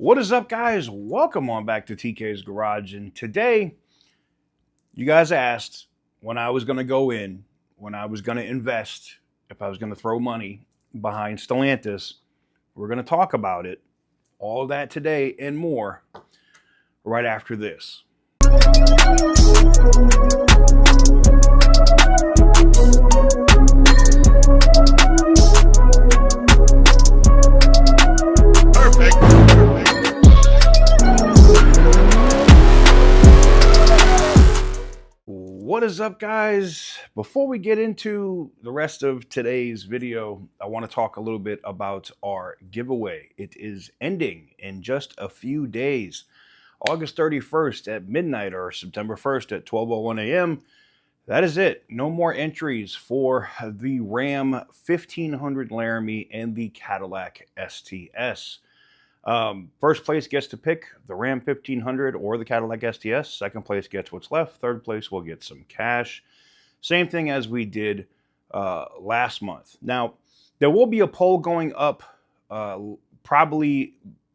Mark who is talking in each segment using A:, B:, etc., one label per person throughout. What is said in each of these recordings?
A: What is up, guys? Welcome on back to TK's Garage. And today, you guys asked when I was going to go in, when I was going to invest, if I was going to throw money behind Stellantis. We're going to talk about it, all of that today and more, right after this. What is up, guys? Before we get into the rest of today's video, I want to talk a little bit about our giveaway. It is ending in just a few days. August 31st at midnight or September 1st at 12:01 a.m. That is it. No more entries for the Ram 1500 Laramie and the Cadillac STS. First place gets to pick the Ram 1500 or the Cadillac STS. Second place gets what's left. Third place will get some cash. Same thing as we did last month. Now, there will be a poll going up probably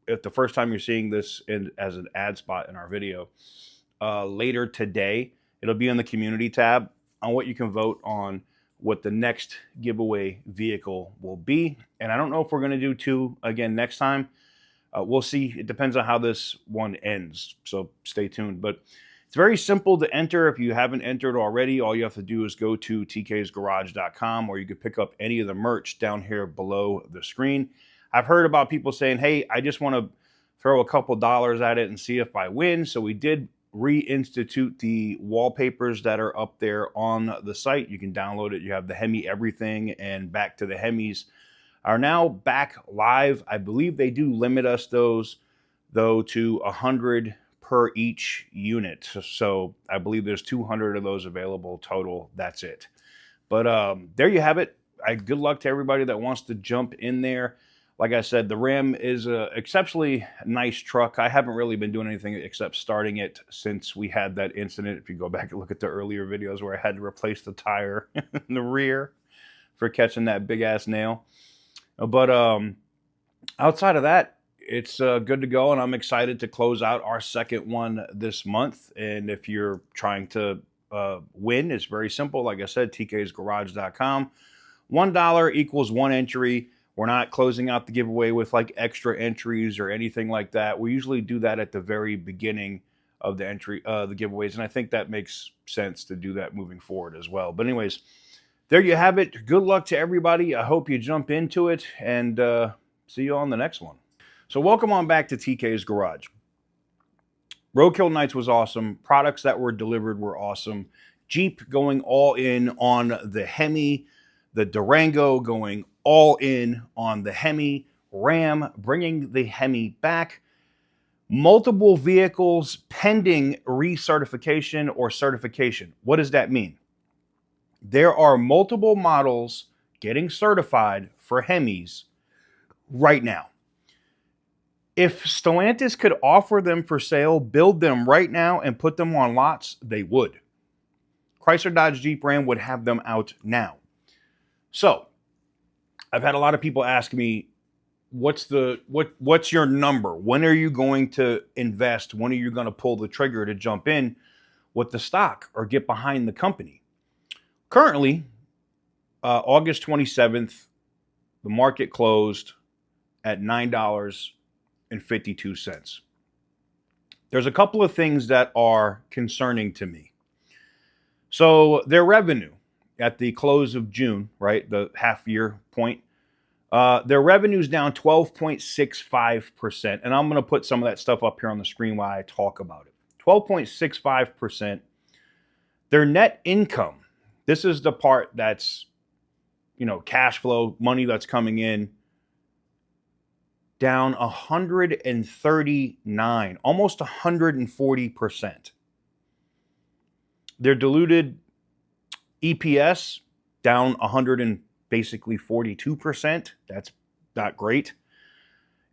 A: if the first time you're seeing this as an ad spot in our video later today. It'll be in the community tab on what you can vote on what the next giveaway vehicle will be. And I don't know if we're going to do two again next time. We'll see. It depends on how this one ends, so stay tuned. But it's very simple to enter. If you haven't entered already, all you have to do is go to tksgarage.com, or you could pick up any of the merch down here below the screen. I've heard about people saying, hey, I just want to throw a couple dollars at it and see if I win. So we did reinstitute the wallpapers that are up there on the site. You can download it. You have the Hemi Everything and Back to the Hemis are now back live. I believe they do limit us those, though, to 100 per each unit. So I believe there's 200 of those available total. That's it. But there you have it. Good luck to everybody that wants to jump in there. Like I said, the Ram is an exceptionally nice truck. I haven't really been doing anything except starting it since we had that incident. If you go back and look at the earlier videos where I had to replace the tire in the rear for catching that big-ass nail. But outside of that, it's good to go, and I'm excited to close out our second one this month. And if you're trying to win, it's very simple. Like I said, tksgarage.com. $1 equals one entry. We're not closing out the giveaway with like extra entries or anything like that. We usually do that at the very beginning of the giveaways, and I think that makes sense to do that moving forward as well. But anyways, there you have it. Good luck to everybody. I hope you jump into it, and see you on the next one. So welcome on back to TK's Garage. Roadkill Nights was awesome. Products that were delivered were awesome. Jeep going all in on the Hemi. The Durango going all in on the Hemi. Ram bringing the Hemi back. Multiple vehicles pending recertification or certification. What does that mean? There are multiple models getting certified for Hemis right now. If Stellantis could offer them for sale, build them right now, and put them on lots, they would. Chrysler, Dodge, Jeep, Ram would have them out now. So, I've had a lot of people ask me, what's your number? When are you going to invest? When are you going to pull the trigger to jump in with the stock or get behind the company? Currently, August 27th, the market closed at $9.52. There's a couple of things that are concerning to me. So their revenue at the close of June, right, the half-year point, their revenue is down 12.65%. And I'm going to put some of that stuff up here on the screen while I talk about it. 12.65%. Their net income, this is the part that's, cash flow, money that's coming in, down 139, almost 140%. Their diluted EPS down 42%. That's not great.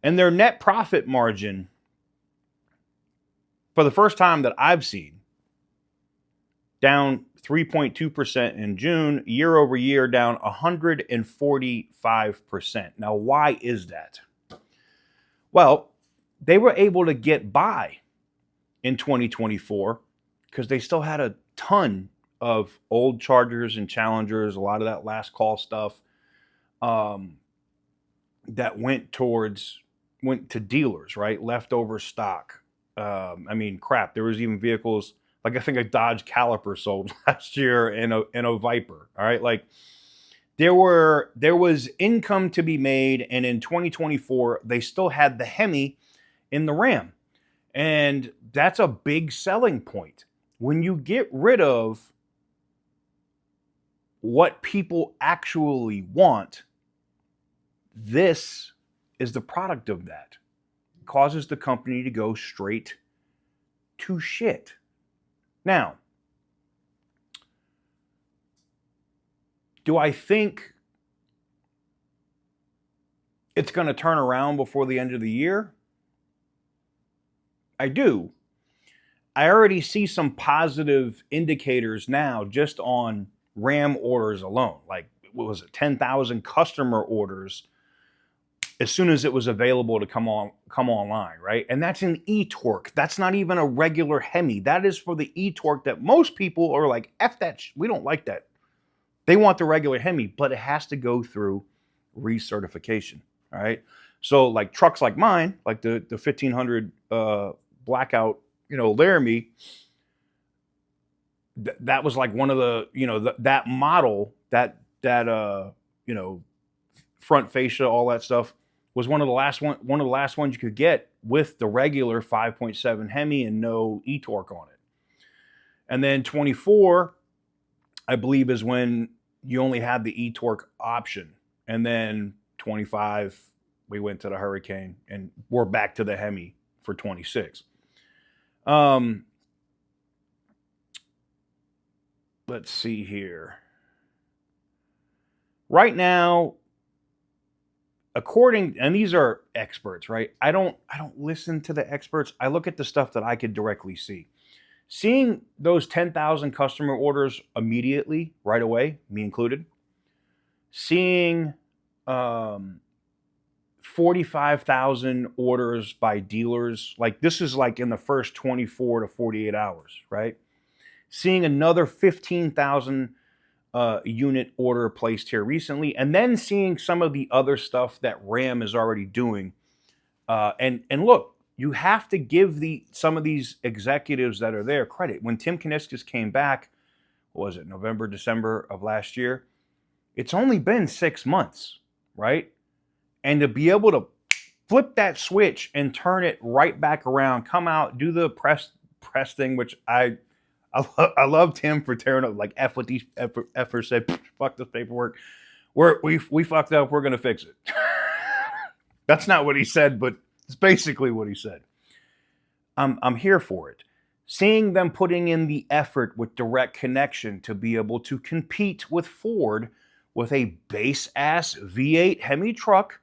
A: And their net profit margin, for the first time that I've seen, down 3.2% in June, year over year down 145%. Now, why is that? Well, they were able to get by in 2024 because they still had a ton of old Chargers and Challengers, a lot of that last call stuff that went to dealers, right? Leftover stock. I mean, crap. There was even vehicles like I think a Dodge Caliper sold last year and a Viper. All right, like there was income to be made, and in 2024 they still had the Hemi in the Ram, and that's a big selling point. When you get rid of what people actually want, this is the product of that. It causes the company to go straight to shit. Now, do I think it's going to turn around before the end of the year? I do. I already see some positive indicators now just on Ram orders alone. Like, what was it, 10,000 customer orders as soon as it was available to come online, right? And that's an e-torque. That's not even a regular Hemi. That is for the e-torque that most people are like, F that, we don't like that. They want the regular Hemi, but it has to go through recertification, all right? So like trucks like mine, like the 1500 blackout, Laramie, that was like one of the, that model, that front fascia, all that stuff, was one of the last ones you could get with the regular 5.7 Hemi and no e-torque on it. And then 24, I believe, is when you only had the e-torque option. And then 25, we went to the Hurricane, and we're back to the Hemi for 26. Let's see here. Right now, and these are experts, right? I don't listen to the experts. I look at the stuff that I could directly see. Seeing those 10,000 customer orders immediately, right away, me included. Seeing 45,000 orders by dealers, like this is like in the first 24 to 48 hours, right? Seeing another 15,000 unit order placed here recently, and then seeing some of the other stuff that Ram is already doing. And look, you have to give some of these executives that are there credit. When Tim Kuniskis came back, what was it, November, December of last year? It's only been 6 months, right? And to be able to flip that switch and turn it right back around, come out, do the press thing, which I loved him for tearing up, like, F what these effers said, fuck this paperwork. We fucked up, we're going to fix it. That's not what he said, but it's basically what he said. I'm here for it. Seeing them putting in the effort with direct connection to be able to compete with Ford with a base-ass V8 Hemi truck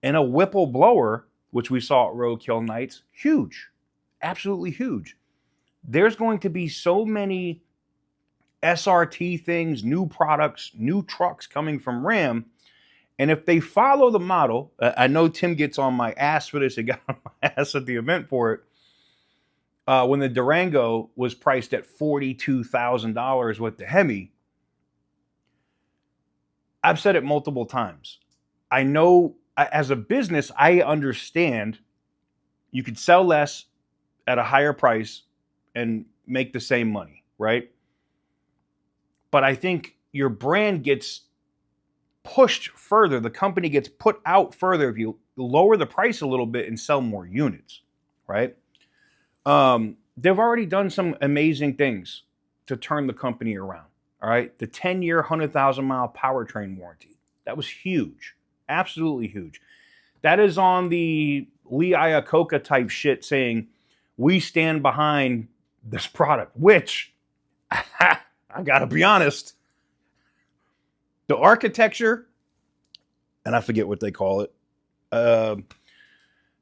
A: and a Whipple blower, which we saw at Roadkill Nights, huge. Absolutely huge. There's going to be so many SRT things, new products, new trucks coming from Ram. And if they follow the model, I know Tim gets on my ass for this. He got on my ass at the event for it. When the Durango was priced at $42,000 with the Hemi, I've said it multiple times. I know as a business, I understand you could sell less at a higher price and make the same money, right? But I think your brand gets pushed further. The company gets put out further if you lower the price a little bit and sell more units, right? They've already done some amazing things to turn the company around, all right? The 10-year, 100,000-mile powertrain warranty. That was huge. Absolutely huge. That is on the Lee Iacocca type shit saying, we stand behind this product, which, I gotta be honest, the architecture, and I forget what they call it, that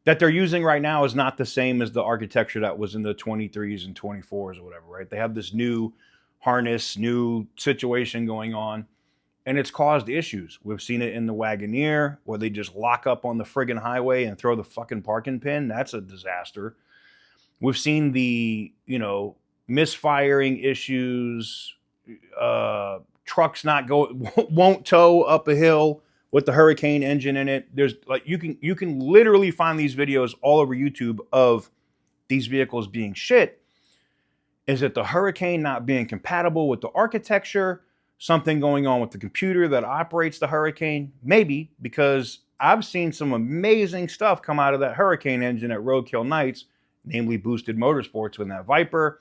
A: they're using right now is not the same as the architecture that was in the 23s and 24s or whatever, right? They have this new harness, new situation going on. and it's caused issues. We've seen it in the Wagoneer where they just lock up on the friggin' highway and throw the fucking parking pin. That's a disaster. We've seen the, misfiring issues, trucks not go won't tow up a hill with the Hurricane engine in it. There's like you can literally find these videos all over YouTube of these vehicles being shit. Is it the Hurricane not being compatible with the architecture? Something going on with the computer that operates the Hurricane? Maybe, because I've seen some amazing stuff come out of that Hurricane engine at Roadkill Nights, namely Boosted Motorsports with that Viper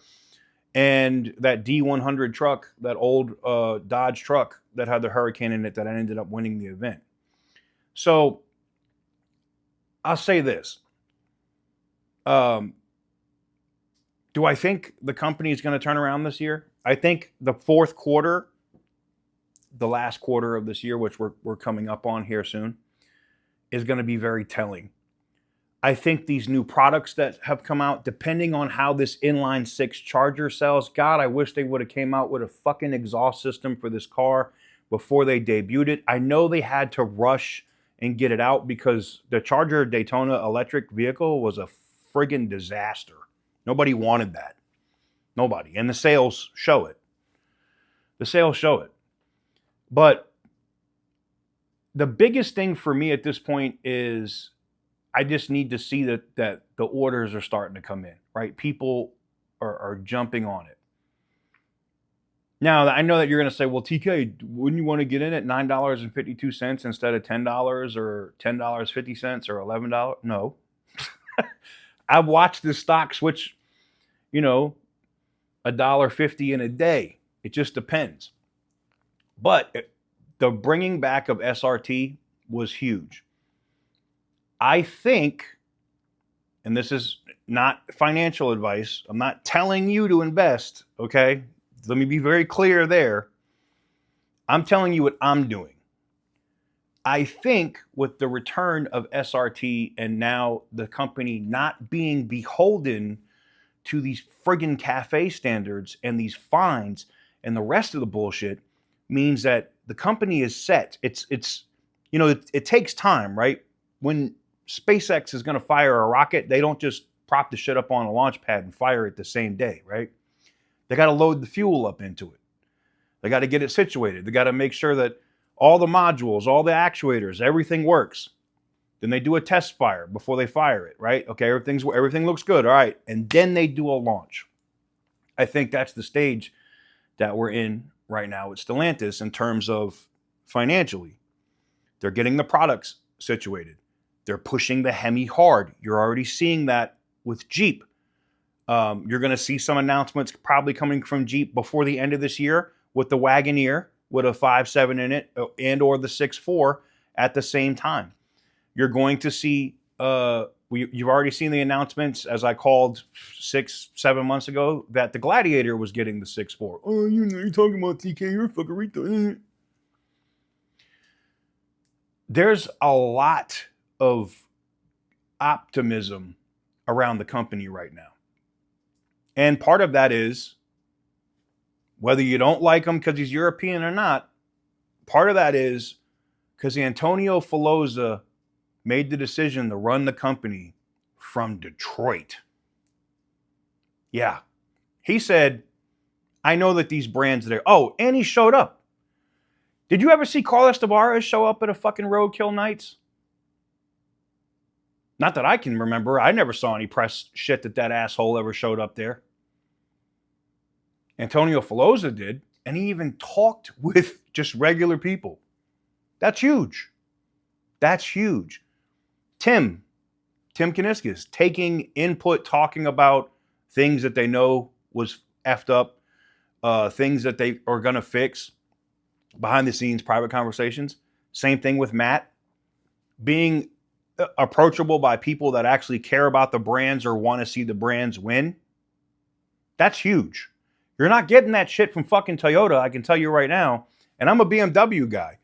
A: and that D100 truck, that old Dodge truck that had the Hurricane in it that ended up winning the event. So I'll say this. Do I think the company is going to turn around this year? I think the fourth quarter, the last quarter of this year, which we're coming up on here soon, is going to be very telling. I think these new products that have come out, depending on how this inline six Charger sells, God, I wish they would have came out with a fucking exhaust system for this car before they debuted it. I know they had to rush and get it out because the Charger Daytona electric vehicle was a friggin' disaster. Nobody wanted that. Nobody. And the sales show it. The sales show it. But the biggest thing for me at this point is I just need to see that the orders are starting to come in, right? People are jumping on it. Now, I know that you're going to say, well, TK, wouldn't you want to get in at $9.52 instead of $10 or $10.50 or $11? No. I've watched this stock switch, $1.50 in a day. It just depends. But the bringing back of SRT was huge. I think, and this is not financial advice, I'm not telling you to invest, okay? Let me be very clear there. I'm telling you what I'm doing. I think with the return of SRT and now the company not being beholden to these friggin' cafe standards and these fines and the rest of the bullshit means that the company is set. It takes time, right? When SpaceX is going to fire a rocket, they don't just prop the shit up on a launch pad and fire it the same day, right? They got to load the fuel up into it. They got to get it situated. They got to make sure that all the modules, all the actuators, everything works. Then they do a test fire before they fire it, right? Okay, everything looks good, all right. And then they do a launch. I think that's the stage that we're in right now with Stellantis in terms of financially. They're getting the products situated. They're pushing the Hemi hard. You're already seeing that with Jeep. You're going to see some announcements probably coming from Jeep before the end of this year with the Wagoneer with a 5.7 in it and or the 6.4 at the same time. You're going to see, you've already seen the announcements, as I called 6-7 months ago, that the Gladiator was getting the 6.4. Oh, you're talking about TK, you're a fuckerito. There's a lot of optimism around the company right now. And part of that is, whether you don't like him because he's European or not, part of that is because Antonio Filosa made the decision to run the company from Detroit. Yeah. He said, I know that these brands there. Oh, and he showed up. Did you ever see Carlos Tavares show up at a fucking Roadkill Nights? Not that I can remember. I never saw any press shit that asshole ever showed up there. Antonio Filosa did, and he even talked with just regular people. That's huge. That's huge. Tim Kaniskis, taking input, talking about things that they know was effed up, things that they are going to fix, behind the scenes, private conversations. Same thing with Matt. Being approachable by people that actually care about the brands or want to see the brands win. That's huge. You're not getting that shit from fucking Toyota, I can tell you right now. And I'm a BMW guy.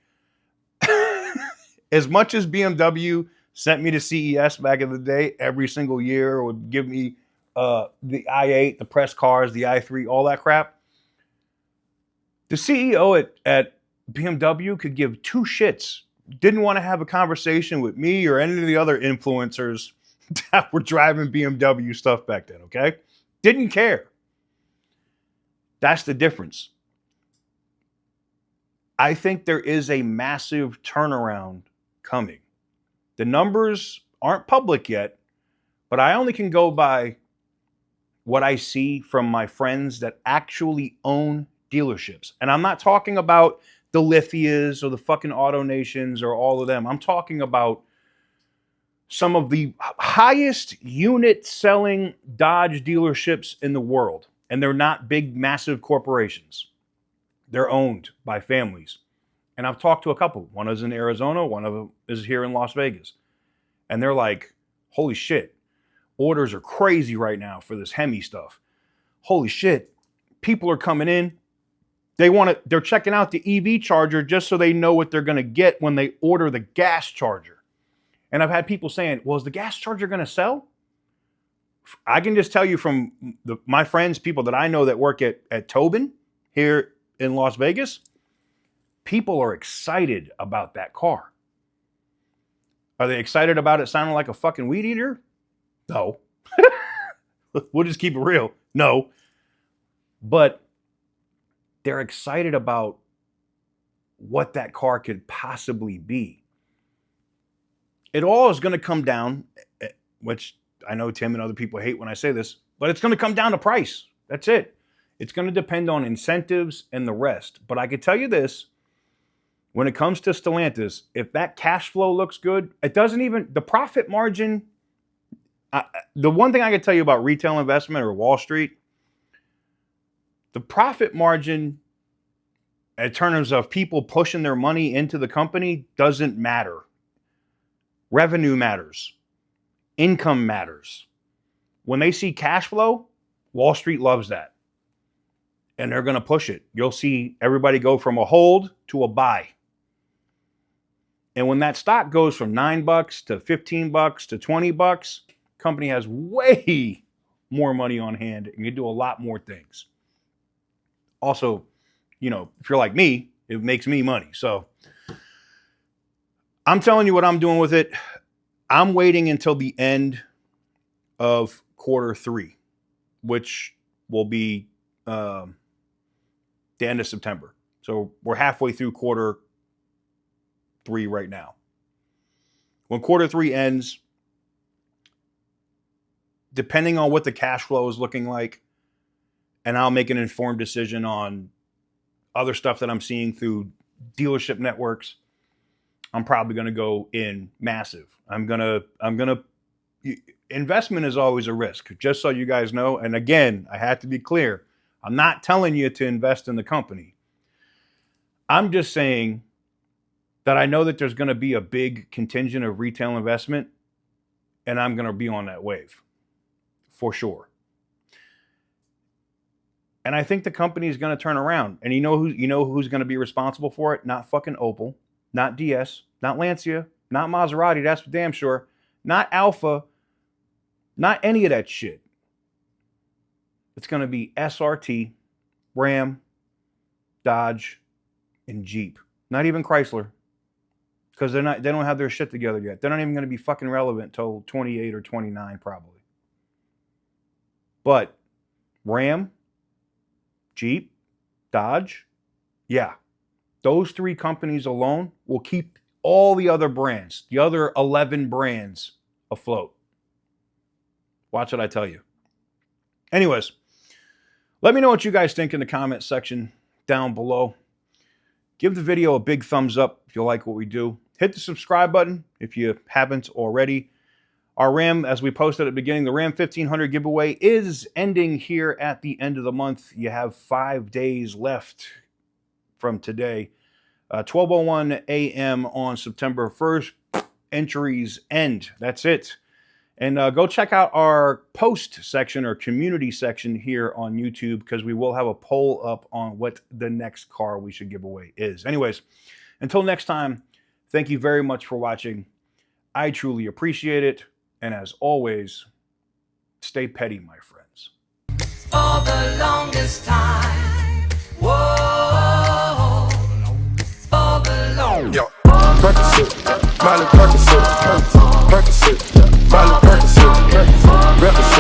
A: As much as BMW sent me to CES back in the day, every single year, would give me the i8, the press cars, the i3, all that crap. The CEO at BMW could give two shits. Didn't want to have a conversation with me or any of the other influencers that were driving BMW stuff back then, okay? Didn't care. That's the difference. I think there is a massive turnaround coming. The numbers aren't public yet, but I only can go by what I see from my friends that actually own dealerships. And I'm not talking about the Lithias or the fucking Auto Nations or all of them. I'm talking about some of the highest unit selling Dodge dealerships in the world. And they're not big, massive corporations. They're owned by families. And I've talked to a couple. One is in Arizona. One of them is here in Las Vegas. And they're like, holy shit. Orders are crazy right now for this Hemi stuff. Holy shit. People are coming in. They're checking out the EV charger just so they know what they're going to get when they order the gas charger. And I've had people saying, well, is the gas charger going to sell? I can just tell you from my friends, people that I know that work at Tobin here in Las Vegas, people are excited about that car. Are they excited about it sounding like a fucking weed eater? No. We'll just keep it real. No. But they're excited about what that car could possibly be. It all is going to come down, which I know Tim and other people hate when I say this, but it's going to come down to price. That's it. It's going to depend on incentives and the rest. But I could tell you this, when it comes to Stellantis, if that cash flow looks good, it doesn't even, the profit margin, the one thing I can tell you about retail investment or Wall Street, the profit margin in terms of people pushing their money into the company doesn't matter. Revenue matters. Income matters. When they see cash flow, Wall Street loves that. And they're going to push it. You'll see everybody go from a hold to a buy. And when that stock goes from $9 to $15 to $20, company has way more money on hand and you do a lot more things. Also, you know, if you're like me, it makes me money. So I'm telling you what I'm doing with it. I'm waiting until the end of Q3, which will be the end of September. So we're halfway through Q3 right now. When Q3 ends, depending on what the cash flow is looking like, and I'll make an informed decision on other stuff that I'm seeing through dealership networks, I'm probably going to go in massive. Investment is always a risk, just so you guys know. And again, I have to be clear. I'm not telling you to invest in the company. I'm just saying that I know that there's going to be a big contingent of retail investment, and I'm going to be on that wave for sure. And I think the company is going to turn around. And you know who's going to be responsible for it? Not fucking Opel, not DS, not Lancia, not Maserati, that's for damn sure, not Alpha, not any of that shit. It's going to be SRT, Ram, Dodge, and Jeep. Not even Chrysler. Because they don't have their shit together yet. They're not even going to be fucking relevant till 28 or 29 probably. But Ram, Jeep, Dodge, yeah. Those three companies alone will keep all the other brands, the other 11 brands afloat. Watch what I tell you. Anyways, let me know what you guys think in the comment section down below. Give the video a big thumbs up if you like what we do. Hit the subscribe button if you haven't already. Our Ram, as we posted at the beginning, the Ram 1500 giveaway is ending here at the end of the month. You have 5 days left from today. 12:01 a.m. on September 1st. Entries end. That's it. And go check out our post section or community section here on YouTube, because we will have a poll up on what the next car we should give away is. Anyways, until next time, thank you very much for watching. I truly appreciate it. And as always, stay petty, my friends.
B: For the longest time, whoa, Percocet, Miley Percocet, Percocet, Miley Percocet, Represent.